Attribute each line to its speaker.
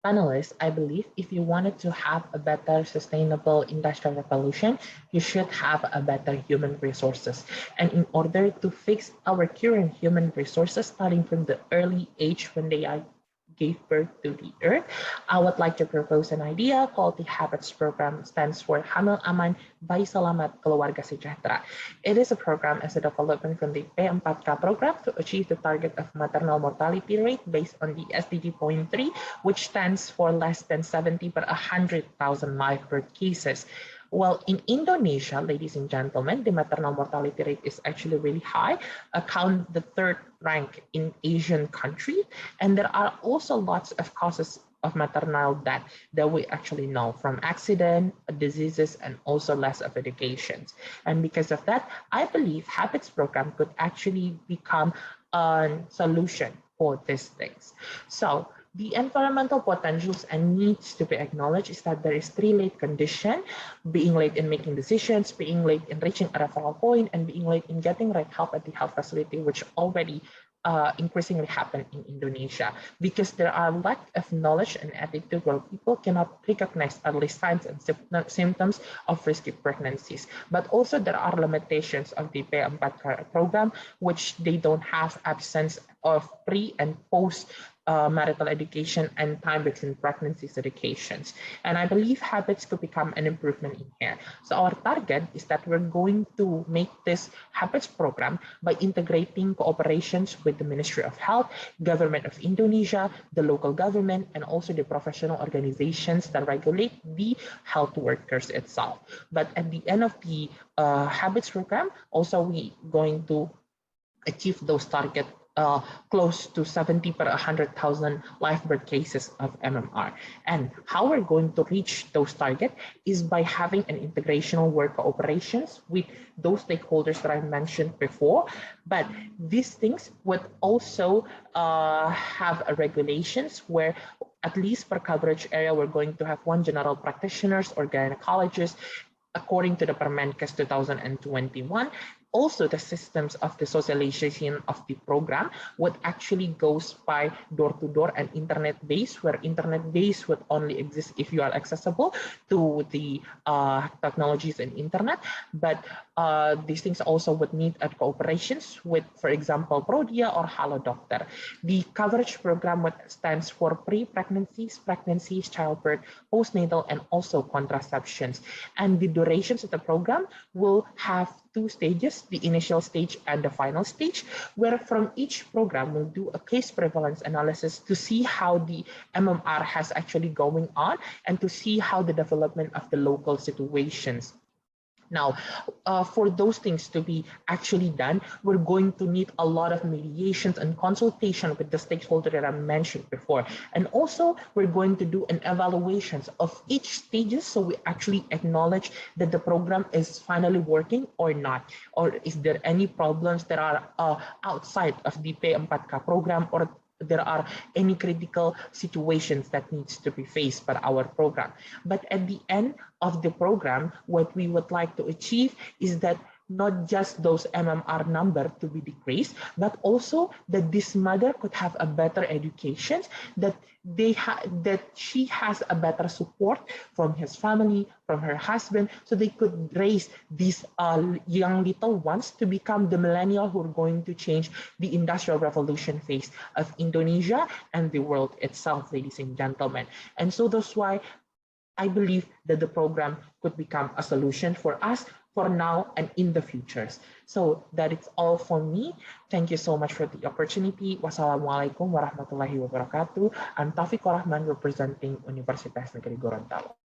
Speaker 1: Panelists, I believe if you wanted to have a better sustainable industrial revolution, you should have a better human resources. And in order to fix our current human resources, starting from the early age when they are gave birth to the earth, I would like to propose an idea called the Habits Program, stands for Hamil Aman Bayi Selamat Keluarga Sejahtera. It is a program as a development from the P4K program to achieve the target of maternal mortality rate based on the SDG point 3, which stands for less than 70 per 100,000 live birth cases. Well, in Indonesia, ladies and gentlemen, the maternal mortality rate is actually really high, account the third rank in Asian country. And there are also lots of causes of maternal death that we actually know from accident, diseases, and also less of educations. And because of that, I believe Habits program could actually become a solution for these things. So the environmental potentials and needs to be acknowledged is that there is three late condition: being late in making decisions, being late in reaching a referral point, and being late in getting right help at the health facility, which already increasingly happen in Indonesia, because there are lack of knowledge and attitude where people cannot recognize early signs and symptoms of risky pregnancies. But also there are limitations of the P4K program, which they don't have absence of pre and post marital education and time between pregnancies educations. And I believe habits could become an improvement in here. So our target is that we're going to make this habits program by integrating cooperations with the Ministry of Health, Government of Indonesia, the local government, and also the professional organizations that regulate the health workers itself. But at the end of the habits program, also we going to achieve those targets close to 70 per 100,000 live birth cases of MMR. And how we're going to reach those targets is by having an integrational work cooperations with those stakeholders that I mentioned before. But these things would also have a regulations where at least per coverage area, we're going to have one general practitioners or gynecologist according to the Permenkes 2021. Also, the systems of the socialization of the program would actually goes by door-to-door and internet-based, where internet-based would only exist if you are accessible to the technologies and internet. But these things also would need cooperations with, for example, Prodia or Halo Doctor. The coverage program stands for pre-pregnancies, pregnancies, childbirth, postnatal, and also contraceptions. And the durations of the program will have two stages, the initial stage and the final stage, where from each program we'll do a case prevalence analysis to see how the MMR has actually going on and to see how the development of the local situations. Now, for those things to be actually done, we're going to need a lot of mediations and consultation with the stakeholder that I mentioned before. And also, we're going to do an evaluations of each stages so we actually acknowledge that the program is finally working or not, or is there any problems that are outside of the P4K program, or there are any critical situations that needs to be faced by our program. But at the end of the program, what we would like to achieve is that not just those MMR number to be decreased, but also that this mother could have a better education, that that she has a better support from his family, from her husband, so they could raise these young little ones to become the millennial who are going to change the industrial revolution phase of Indonesia and the world itself, ladies and gentlemen. And so that's why I believe that the program could become a solution for us for now and in the futures. So that is all for me. Thank you so much for the opportunity. Wassalamualaikum warahmatullahi wabarakatuh. I'm Taufiq Qurrohman representing Universitas Negeri Gorontalo.